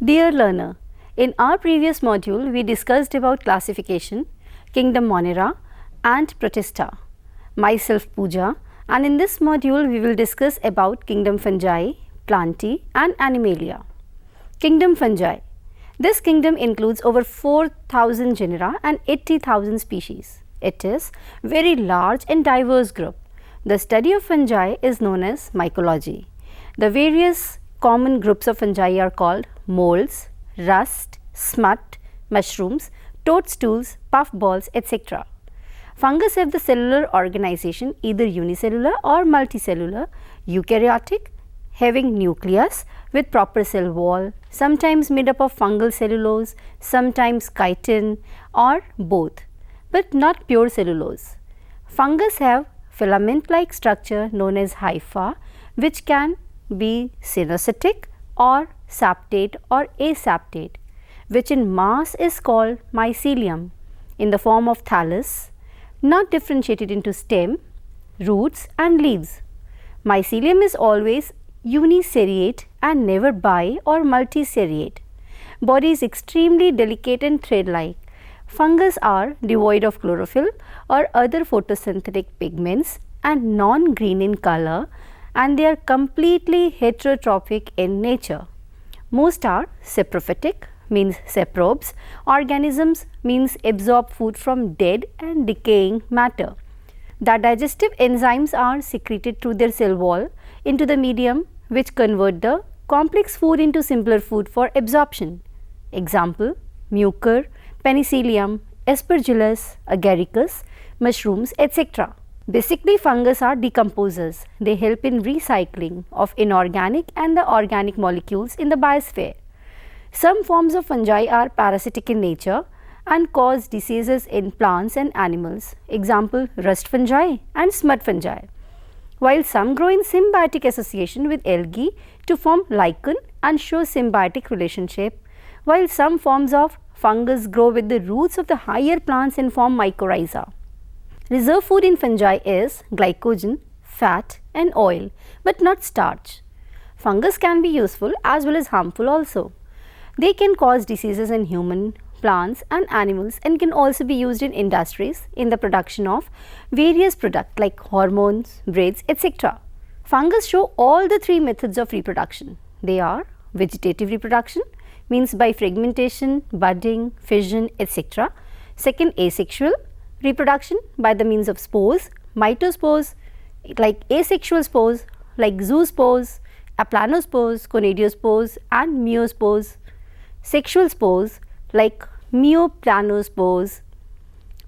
Dear learner, in our previous module we discussed about classification, kingdom Monera and Protista, myself Pooja, and in this module we will discuss about kingdom Fungi, Plantae and Animalia. Kingdom Fungi. This kingdom includes over 4,000 genera and 80,000 species. It is very large and diverse group. The study of fungi is known as mycology. The various common groups of fungi are called molds, rust, smut, mushrooms, toadstools, puffballs, etc. Fungus have the cellular organization either unicellular or multicellular, eukaryotic, having nucleus with proper cell wall, sometimes made up of fungal cellulose, sometimes chitin or both, but not pure cellulose. Fungus have filament-like structure known as hypha, which can be cenocytic or septate or aseptate, which in mass is called mycelium in the form of thallus, not differentiated into stem, roots and leaves. Mycelium is always uniseriate and never bi or multiseriate. Body is extremely delicate and thread-like. Fungus are devoid of chlorophyll or other photosynthetic pigments and non-green in color, and they are completely heterotrophic in nature. Most are saprophytic, means saprobes, organisms means absorb food from dead and decaying matter. The digestive enzymes are secreted through their cell wall into the medium, which convert the complex food into simpler food for absorption. Example, mucor, penicillium, aspergillus, agaricus, mushrooms, etc. Basically, fungus are decomposers. They help in recycling of inorganic and the organic molecules in the biosphere. Some forms of fungi are parasitic in nature and cause diseases in plants and animals. Example, rust fungi and smut fungi. While some grow in symbiotic association with algae to form lichen and show symbiotic relationship, while some forms of fungus grow with the roots of the higher plants and form mycorrhiza. Reserve food in fungi is glycogen, fat and oil, but not starch. Fungus can be useful as well as harmful also. They can cause diseases in human, plants and animals and can also be used in industries in the production of various products like hormones, breeds, etc. Fungus show all the three methods of reproduction. They are vegetative reproduction, means by fragmentation, budding, fission, etc. Second, asexual reproduction by the means of spores, mitospores, like asexual spores like zoospores, aplanospores, conidiospores and meiospores. Sexual spores like meoplanospores,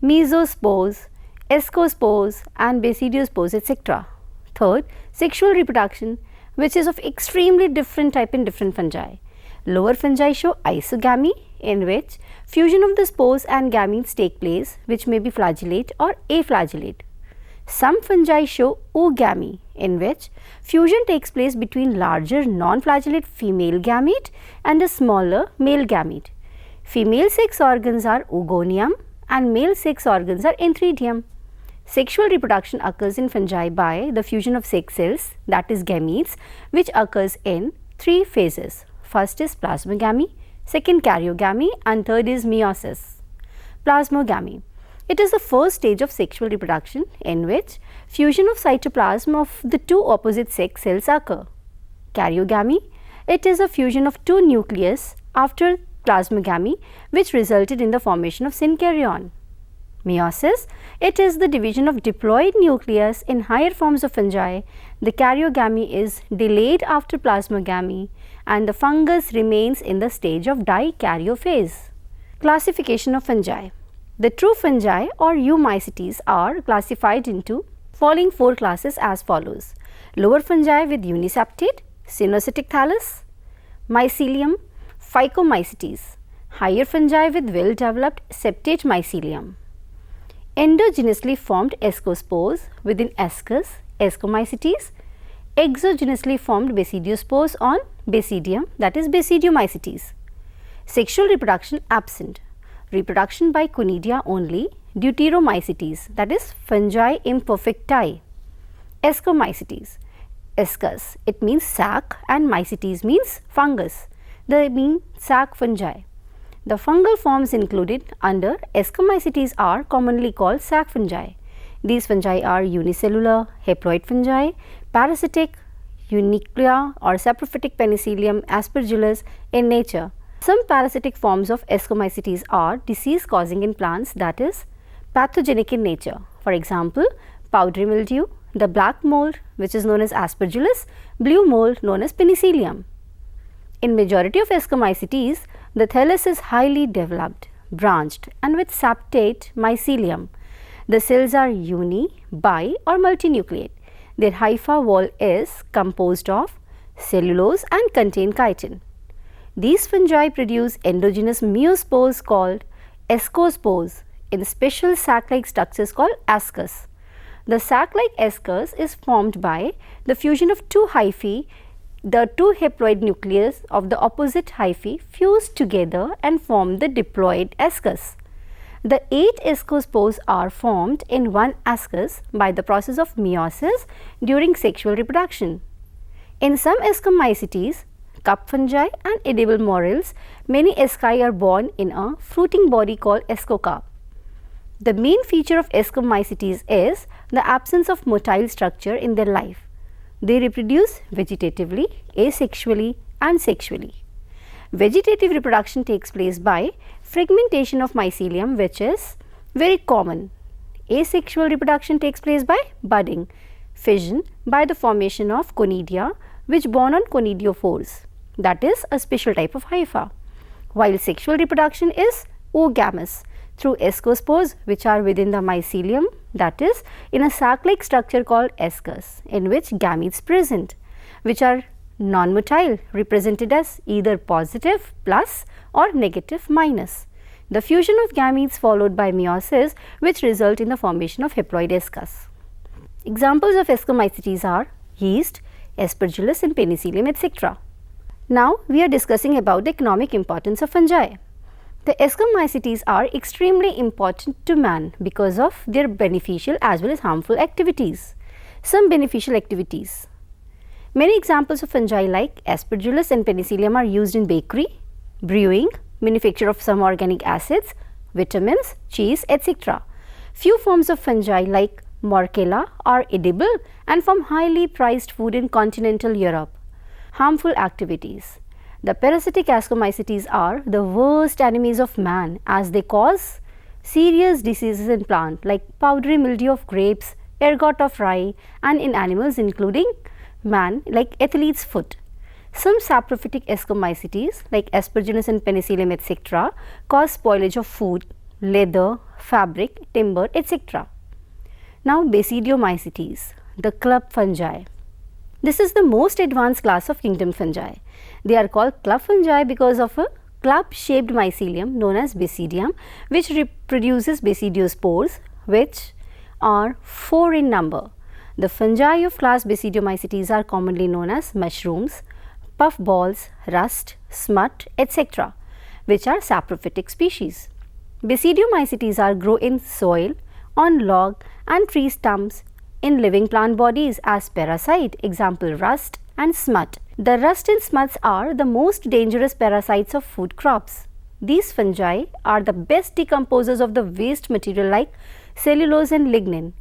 mesospores, ascospores and basidiospores, etc. Third, sexual reproduction, which is of extremely different type in different fungi. Lower fungi show isogamy, in which fusion of the spores and gametes take place, which may be flagellate or aflagellate. Some fungi show oogamy, in which fusion takes place between larger non-flagellate female gamete and a smaller male gamete. Female sex organs are oogonium and male sex organs are entheridium. Sexual reproduction occurs in fungi by the fusion of sex cells, that is gametes, which occurs in three phases. First is plasmogamy, second karyogamy and third is meiosis. Plasmogamy. It is the first stage of sexual reproduction in which fusion of cytoplasm of the two opposite sex cells occur. Karyogamy. It is a fusion of two nucleus after plasmogamy which resulted in the formation of synkaryon. Meiosis. It is the division of diploid nucleus in higher forms of fungi. The karyogamy is delayed after plasmogamy and the fungus remains in the stage of dikaryophase. Classification of fungi. The true fungi or Eumycetes are classified into following four classes as follows: lower fungi with uniseptate, cenocytic thallus, mycelium, Phycomycetes; higher fungi with well developed septate mycelium. Endogenously formed ascospores within ascus, Ascomycetes; exogenously formed basidiospores on Basidium, that is Basidiomycetes. Sexual reproduction absent. Reproduction by conidia only, Deuteromycetes, that is fungi imperfecti. Ascomycetes. Ascus, it means sac and mycetes means fungus. They mean sac fungi. The fungal forms included under Ascomycetes are commonly called sac fungi. These fungi are unicellular, haploid fungi, parasitic, Uniclea or saprophytic Penicillium aspergillus in nature. Some parasitic forms of Ascomycetes are disease causing in plants, that is pathogenic in nature. For example, powdery mildew, the black mold which is known as Aspergillus, blue mold known as Penicillium. In majority of Ascomycetes, the thallus is highly developed, branched and with septate mycelium. The cells are uni, bi or multinucleate. Their hypha wall is composed of cellulose and contain chitin. These fungi produce endogenous meiospores called ascospores in special sac-like structures called ascus. The sac-like ascus is formed by the fusion of two hyphae. The two haploid nucleus of the opposite hyphae fuse together and form the diploid ascus. The 8 ascospores are formed in one ascus by the process of meiosis during sexual reproduction. In some Ascomycetes, cup fungi and edible morels, many asci are born in a fruiting body called ascocarp. The main feature of Ascomycetes is the absence of motile structure in their life. They reproduce vegetatively, asexually and sexually. Vegetative reproduction takes place by fragmentation of mycelium, which is very common. Asexual reproduction takes place by budding, fission by the formation of conidia which born on conidiophores, that is a special type of hypha, while sexual reproduction is oogamous through ascospores which are within the mycelium, that is in a sac-like structure called ascus, in which gametes present, which are non-motile, represented as either positive plus or negative minus. The fusion of gametes followed by meiosis which result in the formation of haploid ascus. Examples of Ascomycetes are yeast, Aspergillus and Penicillium, etc. Now we are discussing about the economic importance of fungi. The Ascomycetes are extremely important to man because of their beneficial as well as harmful activities. Some beneficial activities. Many examples of fungi like Aspergillus and Penicillium are used in bakery, brewing, manufacture of some organic acids, vitamins, cheese, etc. Few forms of fungi like Morchella are edible and form highly prized food in continental Europe. Harmful activities. The parasitic Ascomycetes are the worst enemies of man as they cause serious diseases in plants like powdery mildew of grapes, ergot of rye and in animals including man like athlete's foot. Some saprophytic Ascomycetes like Aspergillus and Penicillium, etc. cause spoilage of food, leather, fabric, timber, etc. Now Basidiomycetes, the club fungi. This is the most advanced class of kingdom fungi. They are called club fungi because of a club shaped mycelium known as basidium which reproduces basidiospores which are 4 in number. The fungi of class Basidiomycetes are commonly known as mushrooms, puffballs, rust, smut, etc. which are saprophytic species. Basidiomycetes are grow in soil, on log and tree stumps, in living plant bodies as parasite, example rust and smut. The rust and smuts are the most dangerous parasites of food crops. These fungi are the best decomposers of the waste material like cellulose and lignin.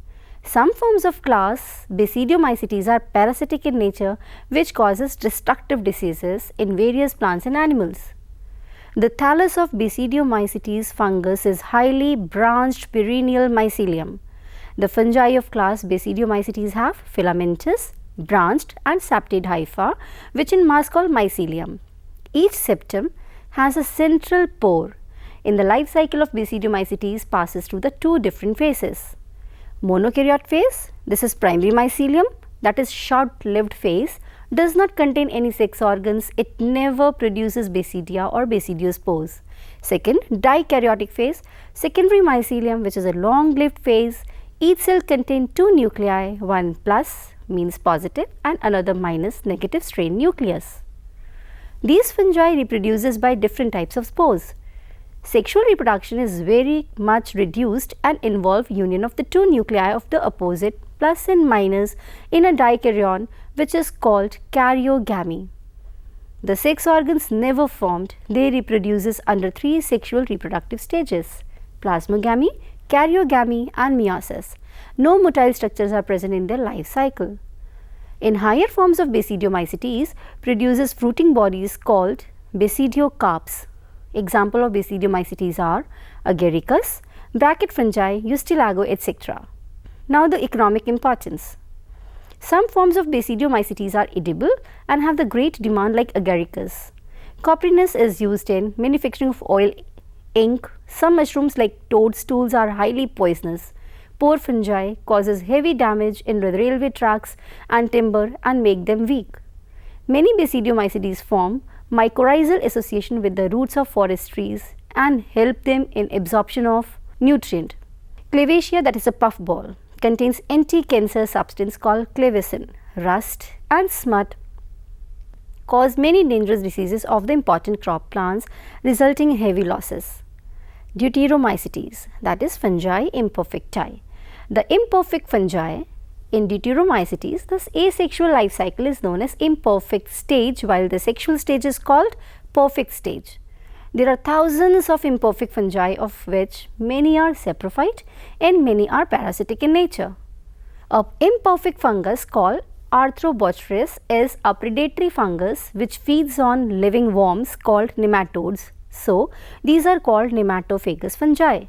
Some forms of class Basidiomycetes are parasitic in nature which causes destructive diseases in various plants and animals. The thallus of Basidiomycetes fungus is highly branched perennial mycelium. The fungi of class Basidiomycetes have filamentous, branched and septate hypha which in mass called mycelium. Each septum has a central pore. In the life cycle of Basidiomycetes passes through the 2 different phases. Monokaryote phase, this is primary mycelium, that is short-lived phase, does not contain any sex organs, it never produces basidia or basidiospores. Second, dikaryotic phase, secondary mycelium which is a long-lived phase. Each cell contains 2 nuclei, one plus means positive and another minus negative strain nucleus. These fungi reproduces by different types of spores. Sexual reproduction is very much reduced and involve union of the 2 nuclei of the opposite plus and minus in a dikaryon which is called karyogamy. The sex organs never formed. They reproduces under 3 sexual reproductive stages: plasmogamy, karyogamy and meiosis. No motile structures are present in their life cycle. In higher forms of Basidiomycetes produces fruiting bodies called basidiocarps. Example of Basidiomycetes are agaricus, bracket fungi, Ustilago, etc. Now the economic importance. Some forms of Basidiomycetes are edible and have the great demand like agaricus. Coprinus is used in manufacturing of oil, ink. Some mushrooms like toadstools are highly poisonous. Poor fungi causes heavy damage in the railway tracks and timber and make them weak. Many Basidiomycetes form mycorrhizal association with the roots of forest trees and help them in absorption of nutrient. Clavacea, that is a puffball, contains anti-cancer substance called clavicin. Rust and smut cause many dangerous diseases of the important crop plants, resulting in heavy losses. Deuteromycetes, that is fungi imperfecti. The imperfect fungi in Deuteromycetes, this asexual life cycle is known as imperfect stage, while the sexual stage is called perfect stage. There are thousands of imperfect fungi, of which many are saprophyte and many are parasitic in nature. An imperfect fungus called Arthrobotrys is a predatory fungus which feeds on living worms called nematodes. So, these are called nematophagous fungi.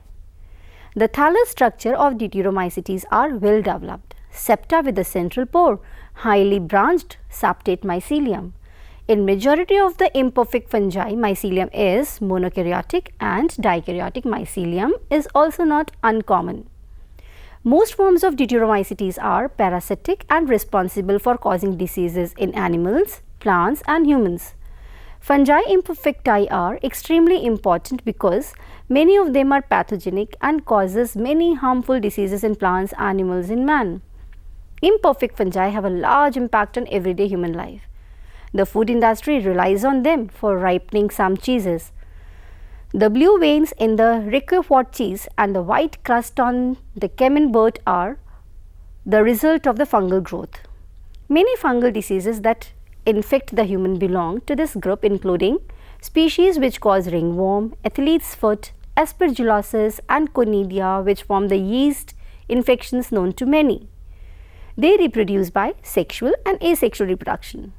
The thallus structure of Deuteromycetes are well developed. Septa with a central pore, highly branched septate mycelium. In majority of the imperfect fungi, mycelium is monokaryotic and dikaryotic mycelium is also not uncommon. Most forms of Deuteromycetes are parasitic and responsible for causing diseases in animals, plants and humans. Fungi imperfecti are extremely important because many of them are pathogenic and causes many harmful diseases in plants, animals and man. Imperfect fungi have a large impact on everyday human life. The food industry relies on them for ripening some cheeses. The blue veins in the Roquefort cheese and the white crust on the camembert are the result of the fungal growth. Many fungal diseases that infect the human belong to this group, including species which cause ringworm, athlete's foot, aspergillosis and conidia, which form the yeast infections known to many. They reproduce by sexual and asexual reproduction.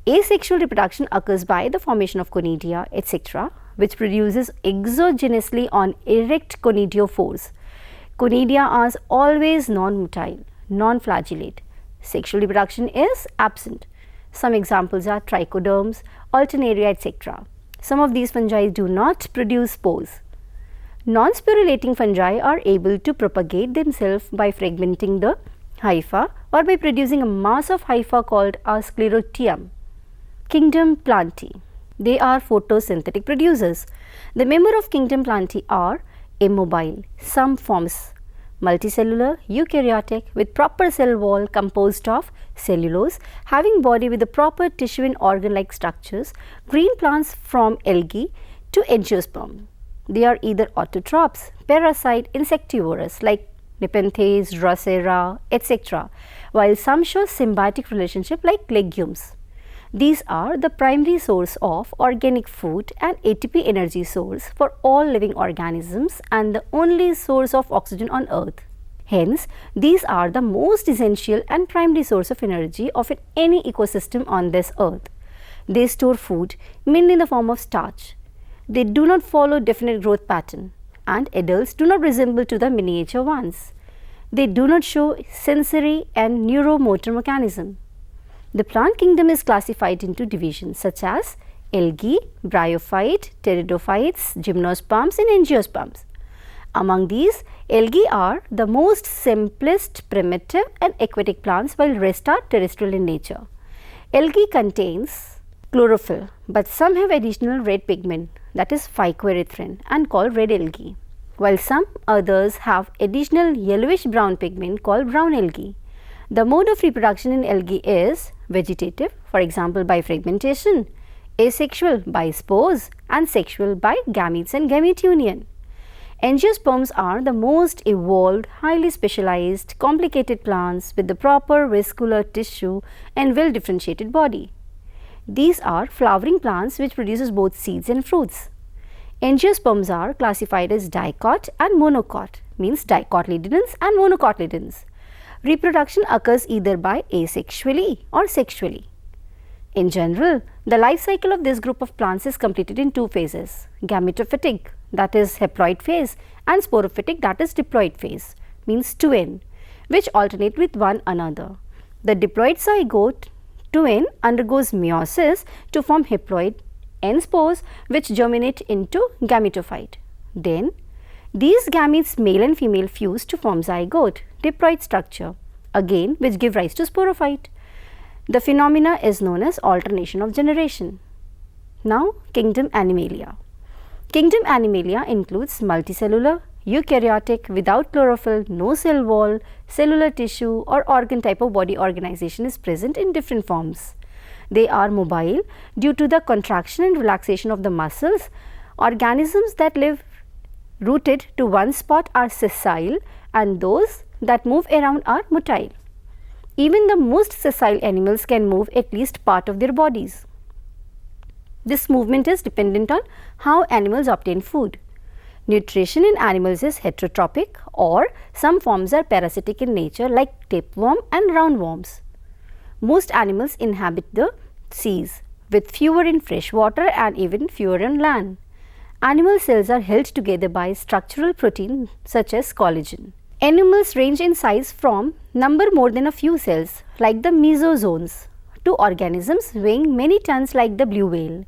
Asexual reproduction occurs by the formation of conidia, etc., which produces exogenously on erect conidiophores. Conidia are always non-motile, non-flagellate. Sexual reproduction is absent. Some examples are trichoderms, alternaria, etc. Some of these fungi do not produce spores. Non-sporulating fungi are able to propagate themselves by fragmenting the hypha or by producing a mass of hypha called a sclerotium. Kingdom Plantae. They are photosynthetic producers. The members of Kingdom Plantae are immobile, some forms multicellular, eukaryotic with proper cell wall composed of cellulose, having body with the proper tissue and organ-like structures, green plants from algae to angiosperm. They are either autotrophs, parasite, insectivorous like Nepenthes, Drosera, etc., while some show symbiotic relationship like legumes. These are the primary source of organic food and ATP energy source for all living organisms and the only source of oxygen on earth. Hence, these are the most essential and primary source of energy of any ecosystem on this earth. They store food mainly in the form of starch. They do not follow definite growth pattern and adults do not resemble to the miniature ones. They do not show sensory and neuromotor mechanism. The plant kingdom is classified into divisions such as algae, bryophyte, pteridophytes, gymnosperms and angiosperms. Among these, algae are the most simplest, primitive and aquatic plants, while rest are terrestrial in nature. Algae contains chlorophyll, but some have additional red pigment, that is phycoerythrin, and called red algae, while some others have additional yellowish brown pigment called brown algae. The mode of reproduction in algae is vegetative, for example by fragmentation, asexual by spores and sexual by gametes and gamete union. Angiosperms are the most evolved, highly specialized, complicated plants with the proper vascular tissue and well differentiated body. These are flowering plants which produces both seeds and fruits. Angiosperms are classified as dicot and monocot, means dicotyledons and monocotyledons. Reproduction occurs either by asexually or sexually. In general, the life cycle of this group of plants is completed in two phases: gametophytic, that is haploid phase, and sporophytic, that is diploid phase, means 2n, which alternate with one another. The diploid zygote 2n undergoes meiosis to form haploid n spores which germinate into gametophyte. Then, these gametes, male and female, fuse to form zygote, diploid structure, again which give rise to sporophyte. The phenomena is known as alternation of generation. Now, kingdom Animalia. Kingdom Animalia includes multicellular, eukaryotic, without chlorophyll, no cell wall, cellular tissue or organ type of body organization is present in different forms. They are mobile due to the contraction and relaxation of the muscles. Organisms that live rooted to one spot are sessile, and those that move around are motile. Even the most sessile animals can move at least part of their bodies. This movement is dependent on how animals obtain food. Nutrition in animals is heterotrophic, or some forms are parasitic in nature like tapeworm and roundworms. Most animals inhabit the seas, with fewer in fresh water and even fewer on land. Animal cells are held together by structural protein such as collagen. Animals range in size from number more than a few cells like the mesozoans to organisms weighing many tons like the blue whale.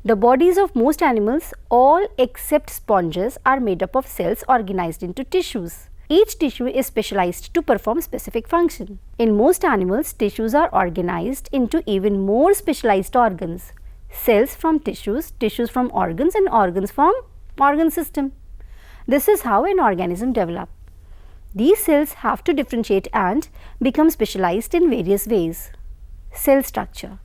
The bodies of most animals, all except sponges, are made up of cells organized into tissues. Each tissue is specialized to perform specific function. In most animals, tissues are organized into even more specialized organs. Cells from tissues, tissues from organs, and organs from organ system. This is how an organism develops. These cells have to differentiate and become specialized in various ways. Cell structure.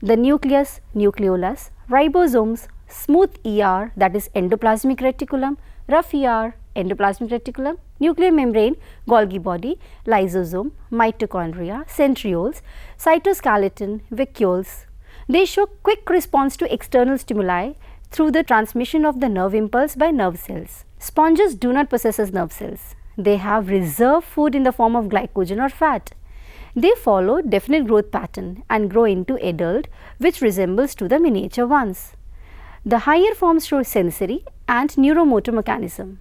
The nucleus, nucleolus, ribosomes, smooth ER, that is endoplasmic reticulum, rough ER, endoplasmic reticulum, nuclear membrane, Golgi body, lysosome, mitochondria, centrioles, cytoskeleton, vacuoles. They show quick response to external stimuli through the transmission of the nerve impulse by nerve cells. Sponges do not possess as nerve cells. They have reserve food in the form of glycogen or fat. They follow definite growth pattern and grow into adult, which resembles to the miniature ones. The higher forms show sensory and neuromotor mechanism.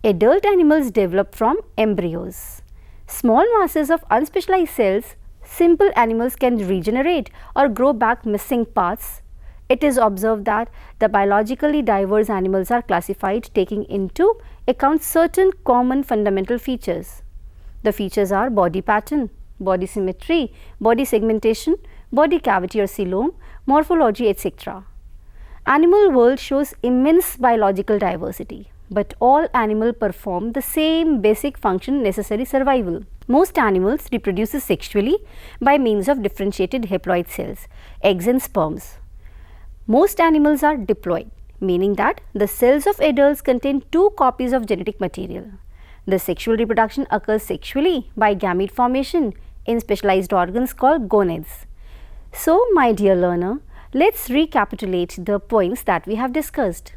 Adult animals develop from embryos. Small masses of unspecialized cells, simple animals can regenerate or grow back missing parts. It is observed that the biologically diverse animals are classified taking into account certain common fundamental features. The features are body pattern, body symmetry, body segmentation, body cavity or coelom, morphology, etc. Animal world shows immense biological diversity, but all animals perform the same basic function necessary survival. Most animals reproduce sexually by means of differentiated haploid cells, eggs and sperms. Most animals are diploid, meaning that the cells of adults contain two copies of genetic material. The sexual reproduction occurs sexually by gamete formation in specialized organs called gonads. So, my dear learner, let's recapitulate the points that we have discussed.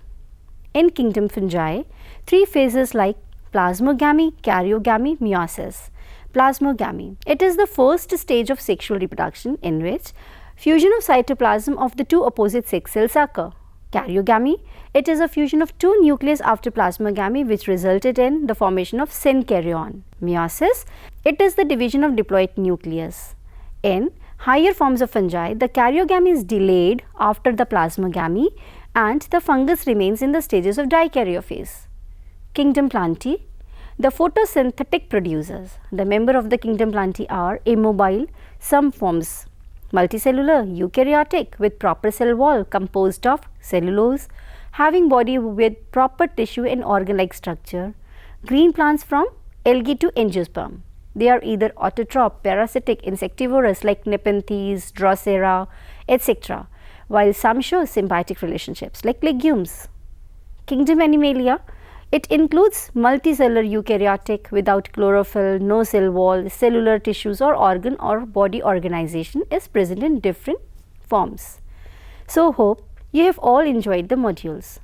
In kingdom fungi, three phases like plasmogamy, karyogamy, meiosis. Plasmogamy. It is the first stage of sexual reproduction in which fusion of cytoplasm of the two opposite sex cells occur. Karyogamy. It is a fusion of two nucleus after plasmogamy which resulted in the formation of synkaryon. Meiosis. It is the division of diploid nucleus. In higher forms of fungi, the karyogamy is delayed after the plasmogamy and the fungus remains in the stages of dikaryophase. Kingdom Plantae. The photosynthetic producers. The members of the kingdom Plantae are immobile, some forms multicellular, eukaryotic with proper cell wall composed of cellulose, having body with proper tissue and organ-like structure. Green plants from algae to angiosperm. They are either autotroph, parasitic, insectivorous like Nepenthes, Drosera, etc., while some show symbiotic relationships like legumes. Kingdom Animalia. It includes multicellular eukaryotic without chlorophyll, no cell wall, cellular tissues or organ or body organization is present in different forms. So hope you have all enjoyed the modules.